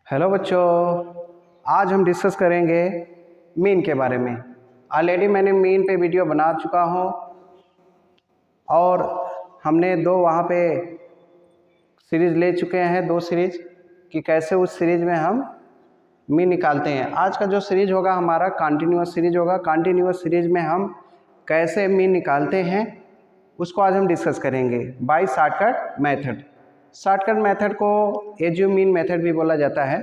Hello बच्चों, आज हम डिस्कस करेंगे मीन के बारे में। ऑलरेडी मैंने मीन पे वीडियो बना चुका हूँ और हमने दो वहाँ पे सीरीज़ ले चुके हैं, दो सीरीज़ कि कैसे उस सीरीज़ में हम मीन निकालते हैं। आज का जो सीरीज़ होगा हमारा कंटिन्यूअस सीरीज़ होगा। कंटिन्यूअस सीरीज़ में हम कैसे मीन निकालते हैं उसको आज हम डिस्कस करेंगे by shortcut method. Shortcut method को एज्यूम मीन मेथड भी बोला जाता है।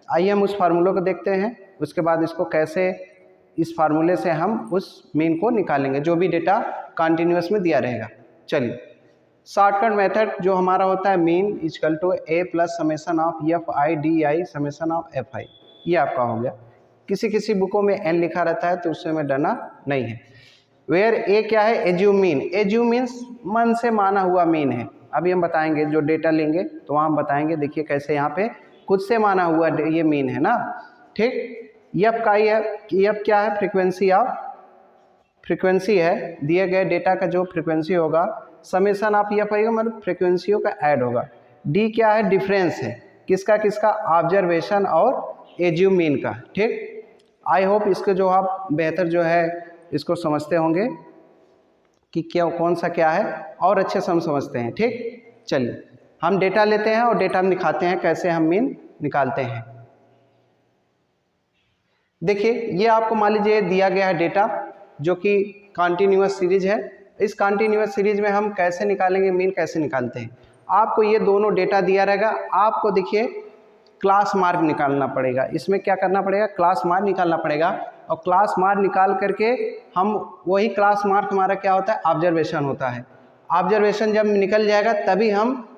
आइए हम उस फार्मूले को देखते हैं, उसके बाद इसको कैसे इस फार्मूले से हम उस मीन को निकालेंगे जो भी डेटा कंटिन्यूअस में दिया रहेगा। चलिए, शॉर्टकट मेथड जो हमारा होता है mean equal to A plus summation of F I D I summation of F I. ये आपका हो गया। किसी किसी बुकों में एन लिखा रहता है तो उससे में डरना नहीं है। वेयर ए क्या है? Assume mean. एज्यूम मीन्स मन से माना हुआ मीन है। अभी हम बताएंगे, जो डेटा लेंगे तो वहाँ हम बताएंगे। देखिए कैसे यहाँ पे खुद से माना हुआ ये मीन है ना, ठीक। यफ का ही है। यफ क्या है? फ्रीक्वेंसी है। दिए गए डेटा का जो फ्रीक्वेंसी होगा समेसन ऑफ एफ आएगा, मतलब फ्रीक्वेंसियों का ऐड होगा। डी क्या है? डिफरेंस है। किसका किसका? ऑब्जर्वेशन और एज्यूम मीन का, ठीक। आई होप इसके जो आप बेहतर जो है इसको समझते होंगे कि क्या कौन सा क्या है, और अच्छे से हम समझते हैं, ठीक। चलिए हम डेटा लेते हैं और डेटा हम दिखाते हैं कैसे हम मीन निकालते हैं। देखिए ये आपको मान लीजिए दिया गया है डेटा जो कि कंटिन्यूअस सीरीज है। इस कंटिन्यूअस सीरीज में हम कैसे निकालेंगे मीन, कैसे निकालते हैं। आपको ये दोनों डेटा दिया रहेगा। आपको देखिए क्लास मार्क निकालना पड़ेगा। इसमें क्या करना पड़ेगा? क्लास मार्क निकालना पड़ेगा। और क्लास मार्क निकाल करके हम वही क्लास मार्क हमारा क्या होता है? ऑब्जर्वेशन होता है। ऑब्जर्वेशन जब निकल जाएगा तभी हम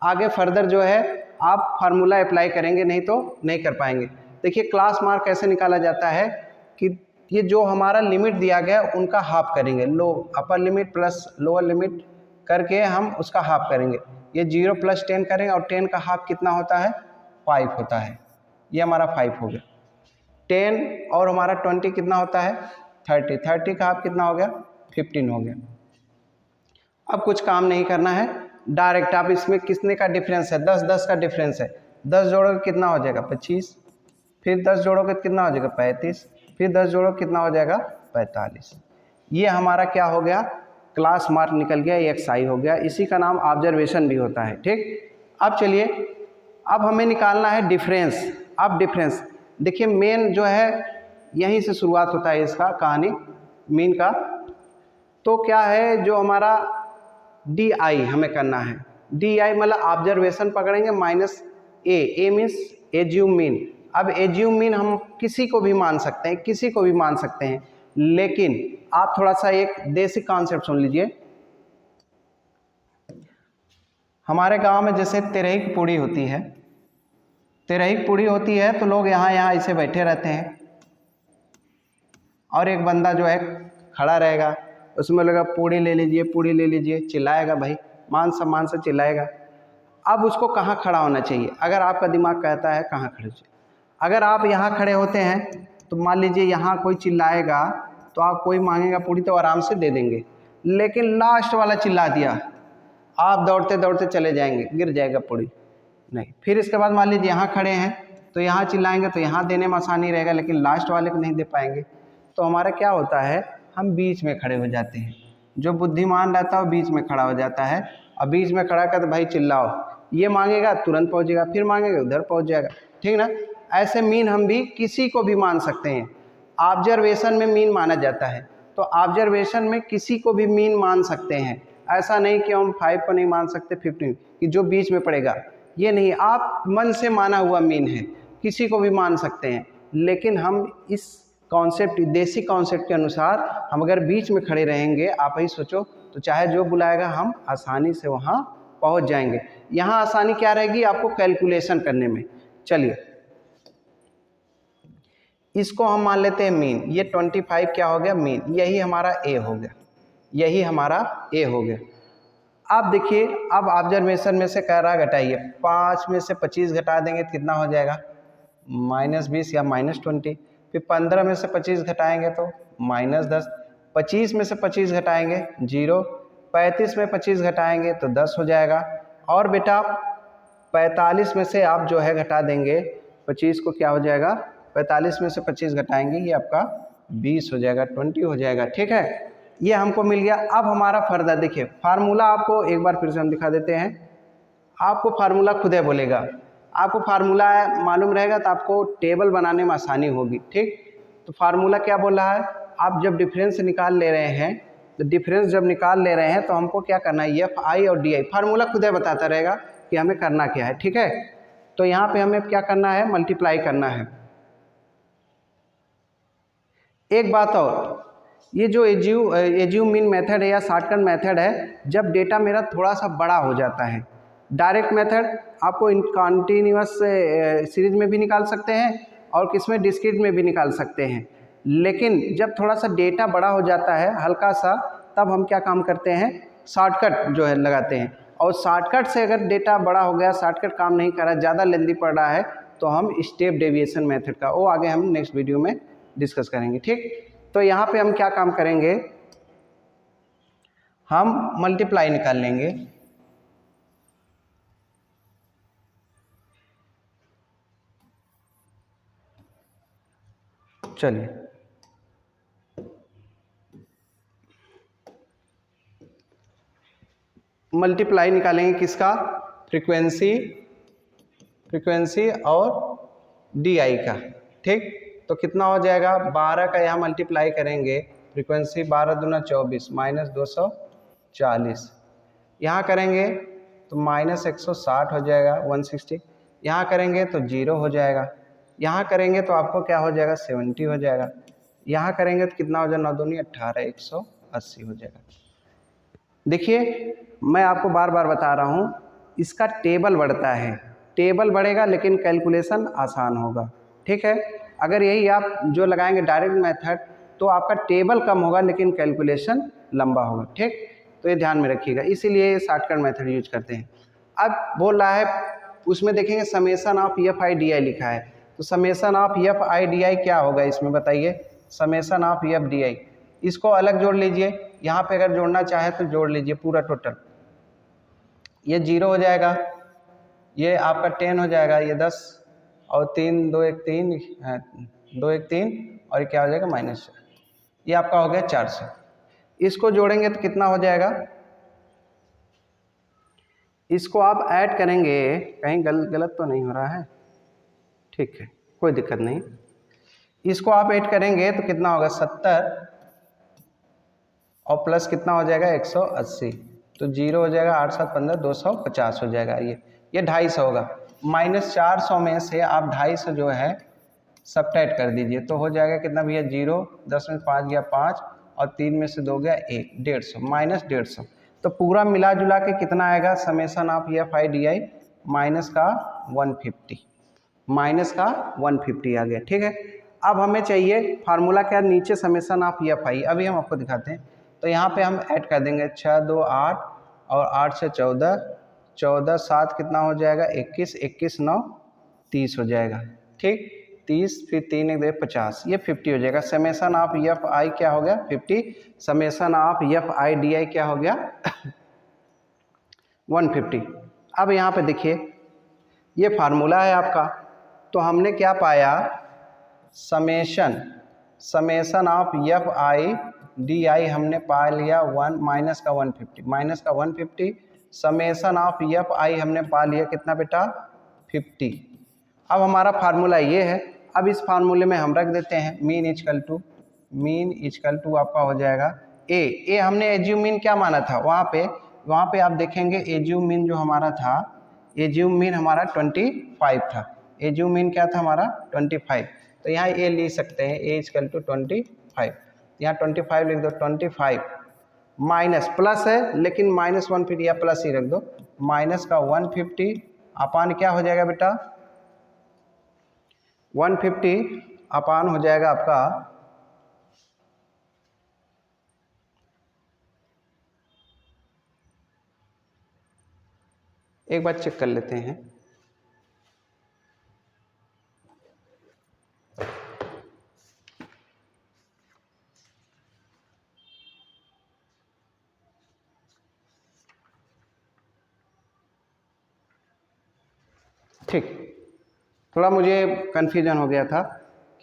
आगे फर्दर जो है आप फार्मूला अप्लाई करेंगे, नहीं तो नहीं कर पाएंगे। देखिए क्लास मार्क कैसे निकाला जाता है कि ये जो हमारा लिमिट दिया गया उनका हाफ करेंगे। लो upper limit plus lower limit करके हम उसका हाफ करेंगे। ये 0 + 10 करेंगे और 10 का हाफ कितना होता है? 5 होता है। ये हमारा 5 हो गया। 10 और हमारा 20 कितना होता है? 30। 30 का हाफ कितना हो गया? 15 हो गया। अब कुछ काम नहीं करना है, डायरेक्ट आप इसमें कितने का डिफरेंस है? 10 का डिफरेंस है। 10 जोड़ोगे कितना हो जाएगा? 25। फिर 10 जोड़ोगे कितना हो जाएगा? 35। फिर 10 जोड़ो कितना हो जाएगा? 45। ये हमारा क्या हो गया? क्लास मार्क निकल गया, एक्स आई हो गया। इसी का नाम ऑब्जर्वेशन भी होता है, ठीक। अब चलिए, अब हमें निकालना है डिफरेंस। अब डिफरेंस देखिए, मेन जो है यहीं से शुरुआत होता है इसका कहानी मीन का। तो क्या है जो हमारा डी आई हमें करना है। डी आई मतलब ऑब्जर्वेशन पकड़ेंगे माइनस ए। ए मीन्स एज्यूम मीन। अब एज्यूम मीन हम किसी को भी मान सकते हैं, किसी को भी मान सकते हैं, लेकिन आप थोड़ा सा एक बेसिक कॉन्सेप्ट सुन लीजिए। हमारे गांव में जैसे तेरही की पूड़ी होती है, तेरही की पूड़ी होती है तो लोग यहाँ ऐसे बैठे रहते हैं और एक बंदा जो है खड़ा रहेगा, उसमें लगा पूड़ी ले लीजिए, पूड़ी ले लीजिए, चिल्लाएगा, भाई मान सम्मान से चिल्लाएगा। अब उसको कहाँ खड़ा होना चाहिए? अगर आपका दिमाग कहता है कहाँ खड़े चाहिए। अगर आप यहाँ खड़े होते हैं तो मान लीजिए यहाँ कोई चिल्लाएगा तो आप कोई मांगेगा पूड़ी तो आराम से दे देंगे, लेकिन लास्ट वाला चिल्ला दिया, आप दौड़ते दौड़ते चले जाएंगे, गिर जाएगा पूड़ी नहीं। फिर इसके बाद मान लीजिए यहाँ खड़े हैं तो यहाँ चिल्लाएंगे तो यहाँ देने में आसानी रहेगा, लेकिन लास्ट वाले को नहीं दे पाएंगे। तो हमारा क्या होता है? हम बीच में खड़े हो जाते हैं। जो बुद्धिमान रहता है वो बीच में खड़ा हो जाता है और बीच में खड़ा कर भाई चिल्लाओ, ये मांगेगा तुरंत पहुँचेगा, फिर मांगेगा उधर पहुँच जाएगा, ठीक ना। ऐसे मीन हम भी किसी को भी मान सकते हैं। ऑब्जर्वेशन में मीन माना जाता है तो ऑब्जर्वेशन में किसी को भी मीन मान सकते हैं। ऐसा नहीं कि हम 5 को नहीं मान सकते, 15 कि जो बीच में पड़ेगा, ये नहीं। आप मन से माना हुआ मीन है, किसी को भी मान सकते हैं, लेकिन हम इस कॉन्सेप्ट, देसी कॉन्सेप्ट के अनुसार हम अगर बीच में खड़े रहेंगे, आप ही सोचो, तो चाहे जो बुलाएगा हम आसानी से वहाँ पहुँच जाएंगे। यहाँ आसानी क्या रहेगी? आपको कैलकुलेशन करने में। चलिए इसको हम मान लेते हैं मीन। ये 25 क्या हो गया? मीन। यही हमारा ए हो गया, यही हमारा ए हो गया। अब देखिए, अब ऑब्जर्वेशन में से कह रहा घटाइए, 5 में से 25 घटा देंगे तो कितना हो जाएगा? -20 या -20। फिर 15 में से 25 घटाएंगे तो -10। 25 में से 25 घटाएंगे 0। 35 में 25 घटाएंगे तो 10 हो जाएगा। और बेटा 45 में से आप जो है घटा देंगे 25 को क्या हो जाएगा, 45 में से 25 घटाएंगे, ये आपका 20 हो जाएगा, 20 हो जाएगा। ठीक है, ये हमको मिल गया। अब हमारा फर्दर देखिए फार्मूला आपको एक बार फिर से हम दिखा देते हैं। आपको फार्मूला खुद है बोलेगा, आपको फार्मूला मालूम रहेगा तो आपको टेबल बनाने में आसानी होगी। ठीक, तो फार्मूला क्या बोल रहा है, आप जब डिफरेंस निकाल ले रहे हैं, तो डिफरेंस जब निकाल ले रहे हैं तो हमको क्या करना है, एफ आई और डी आई, फार्मूला खुद है बताता रहेगा कि हमें करना क्या है। ठीक है, तो यहाँ पे हमें क्या करना है, मल्टीप्लाई करना है। एक बात और, ये जो एज्यूम मीन मेथड है या शॉर्टकट मेथड है, जब डेटा मेरा थोड़ा सा बड़ा हो जाता है, डायरेक्ट मेथड आपको कॉन्टीन्यूअस सीरीज में भी निकाल सकते हैं और किसमें, डिस्क्रीट में भी निकाल सकते हैं। लेकिन जब थोड़ा सा डेटा बड़ा हो जाता है हल्का सा, तब हम क्या काम करते हैं, शॉर्टकट जो है लगाते हैं। और शॉर्टकट से अगर डेटा बड़ा हो गया, शॉर्टकट काम नहीं कर रहा, ज़्यादा लेंदी पड़ रहा है, तो हम स्टेप डेविएशन मेथड का, वो आगे हम नेक्स्ट वीडियो में डिस्कस करेंगे। ठीक, तो यहाँ पे हम क्या काम करेंगे, हम मल्टीप्लाई निकाल लेंगे। चलिए मल्टीप्लाई निकालेंगे किसका, फ्रीक्वेंसी और डी आई का। ठीक, तो कितना हो जाएगा, 12 का यहाँ मल्टीप्लाई करेंगे, फ्रीक्वेंसी 12 दूना 24 माइनस 240, यहाँ करेंगे तो माइनस 160 हो जाएगा 160, यहाँ करेंगे तो 0 हो जाएगा, यहाँ करेंगे तो आपको क्या हो जाएगा 70 हो जाएगा, यहाँ करेंगे तो कितना हो जाएगा 9 दूनी 18 180 हो जाएगा। देखिए मैं आपको बार बार बता रहा हूँ, इसका टेबल बढ़ता है, टेबल बढ़ेगा लेकिन कैलकुलेशन आसान होगा। ठीक है, अगर यही आप जो लगाएंगे डायरेक्ट मेथड, तो आपका टेबल कम होगा लेकिन कैलकुलेशन लंबा होगा। ठीक, तो ये ध्यान में रखिएगा, इसीलिए शॉर्टकट मेथड यूज करते हैं। अब बोल रहा है, उसमें देखेंगे summation of F I D आई लिखा है, तो summation of F I D आई क्या होगा इसमें बताइए, summation of F D I, इसको अलग जोड़ लीजिए, यहाँ पे अगर जोड़ना चाहे तो जोड़ लीजिए पूरा टोटल, ये 0 हो जाएगा, ये आपका 10 हो जाएगा, ये 10 और 3 2 1 3 2 1 3 और ये क्या हो जाएगा -4, ये आपका हो गया 400। इसको जोड़ेंगे तो कितना हो जाएगा, इसको आप ऐड करेंगे, कहीं गलत तो नहीं हो रहा है, ठीक है कोई दिक्कत नहीं, इसको आप ऐड करेंगे तो कितना होगा 70 और प्लस कितना हो जाएगा 180, तो 0 हो जाएगा, 8 7 15 250 हो जाएगा, ये 250 होगा। -400 में से आप 250 जो है सबट्रैक्ट कर दीजिए, तो हो जाएगा कितना भैया 0, 10 में 5 गया 5 और 3 में से 2 गया 1, 150 -150, तो पूरा मिला जुला के कितना आएगा, summation of F I D I minus का 150 आ गया। ठीक है, अब हमें चाहिए फार्मूला क्या, नीचे समेसन ऑफ एफ आई, अभी हम आपको दिखाते हैं। तो यहाँ पे हम ऐड कर देंगे 6 2 8 और 8 से 14, 14 7 कितना हो जाएगा 21, 21 9 30 हो जाएगा। ठीक, 30 फिर 3 1 2 50, ये 50 हो जाएगा। समेसन ऑफ एफ आई क्या हो गया 50, summation of F I D आई क्या हो गया 150। अब यहाँ पे देखिए ये फार्मूला है आपका, तो हमने क्या पाया, summation of F I D आई हमने पा लिया 1 माइनस का 150 समेसन ऑफ एफ आई हमने पा लिया कितना बेटा 50। अब हमारा फार्मूला ये है, अब इस फार्मूले में हम रख देते हैं मीन इजकल टू आपका हो जाएगा ए हमने एज्यूम मीन क्या माना था, वहाँ पे आप देखेंगे एज्यूम मीन जो हमारा था, एज्यूम मीन हमारा 25 था, एज्यूम मीन क्या था हमारा 25, तो यहाँ ए लिख सकते हैं ए इजकल टू 25, यहाँ 25 लिख दो, 25 माइनस प्लस है लेकिन -1 फिर या प्लस ही रख दो, माइनस का 150 अपान क्या हो जाएगा बेटा 150 अपान हो जाएगा आपका एक बार चेक कर लेते हैं, ठीक, थोड़ा मुझे कन्फ्यूजन हो गया था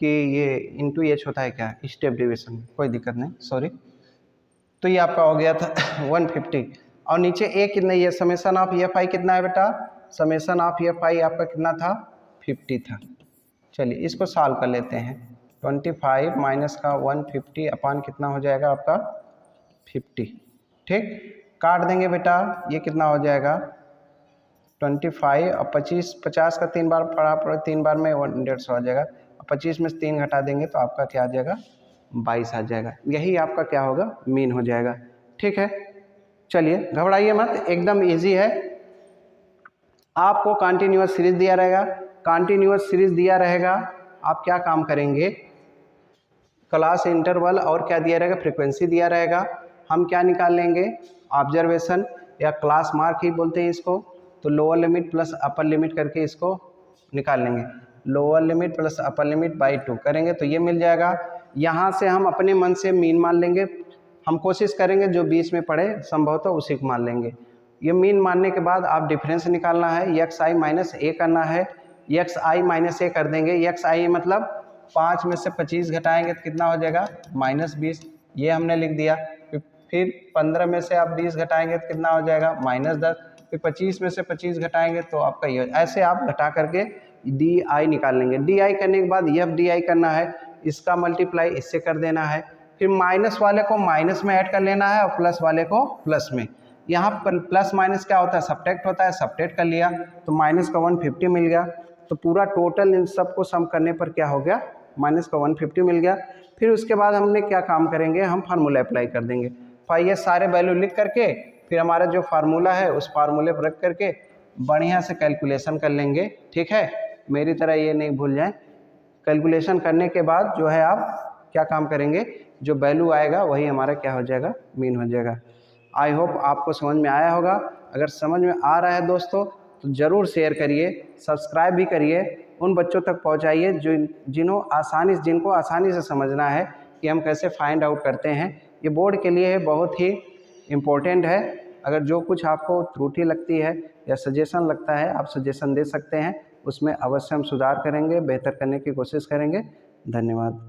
कि ये इंटू एच होता है क्या स्टेप डिवीजन, कोई दिक्कत नहीं, सॉरी। तो ये आपका हो गया था 150 और नीचे ए कितना, ये समेसन ऑफ एफ आई कितना है बेटा, समेसन ऑफ एफ आई आपका कितना था 50 था। चलिए इसको सॉल्व कर लेते हैं। 25 माइनस का 150 अपान कितना हो जाएगा आपका 50, ठीक। काट देंगे बेटा, ये कितना हो जाएगा 25 और 25, 50 का 3 बार पड़ा 3 बार में 150 आ जाएगा, 25 में से 3 घटा देंगे तो आपका क्या आ जाएगा 22 आ जाएगा। यही आपका क्या होगा मीन हो जाएगा, ठीक है। चलिए घबराइए मत, एकदम इजी है। आपको कंटिन्यूअस सीरीज दिया रहेगा, कंटिन्यूअस सीरीज दिया रहेगा, आप क्या काम करेंगे, क्लास इंटरवल और क्या दिया रहेगा फ्रीक्वेंसी दिया रहेगा, हम क्या निकाल लेंगे ऑब्जर्वेशन या क्लास मार्क ही बोलते हैं इसको, तो lower limit plus upper limit करके इसको निकाल लेंगे। Lower limit plus upper limit by 2 करेंगे तो ये मिल जाएगा। यहाँ से हम अपने मन से मीन मान लेंगे, हम कोशिश करेंगे जो बीच में पड़े संभवतः उसी को मान लेंगे। ये मीन मानने के बाद आप डिफरेंस निकालना है, एक्स आई माइनस ए करना है, एक्स आई माइनस ए कर देंगे, एक्स आई मतलब 5 में से 25 घटाएंगे तो कितना हो जाएगा -20, ये हमने लिख दिया। फिर 15 में से आप 20 घटाएंगे तो कितना हो जाएगा -10, फिर 25 में से 25 घटाएंगे तो आपका ये, ऐसे आप घटा करके डी आई निकाल लेंगे। डी आई करने के बाद एफ डी आई करना है, इसका मल्टीप्लाई इससे कर देना है, फिर माइनस वाले को माइनस में ऐड कर लेना है और प्लस वाले को प्लस में। यहाँ पर प्लस माइनस क्या होता है सब्ट्रैक्ट होता है, सब्ट्रैक्ट कर लिया तो माइनस का 150 मिल गया। तो पूरा टोटल इन सबको सम करने पर क्या हो गया माइनस का 150 मिल गया। फिर उसके बाद हमने क्या काम करेंगे, हम फार्मूला अप्लाई कर देंगे। ये सारे वैल्यू लिख करके फिर हमारा जो फार्मूला है उस फार्मूले पर रख करके बढ़िया से कैलकुलेशन कर लेंगे, ठीक है। मेरी तरह ये नहीं भूल जाएं। कैलकुलेशन करने के बाद जो है आप क्या काम करेंगे, जो वैल्यू आएगा वही हमारा क्या हो जाएगा मीन हो जाएगा। आई होप आपको समझ में आया होगा। अगर समझ में आ रहा है दोस्तों तो ज़रूर शेयर करिए, सब्सक्राइब भी करिए, उन बच्चों तक पहुंचाइए जिनको आसानी से समझना है कि हम कैसे फाइंड आउट करते हैं। ये बोर्ड के लिए बहुत ही इम्पोर्टेंट है। अगर जो कुछ आपको त्रुटि लगती है या सजेशन लगता है आप सजेशन दे सकते हैं, उसमें अवश्य हम सुधार करेंगे, बेहतर करने की कोशिश करेंगे। धन्यवाद।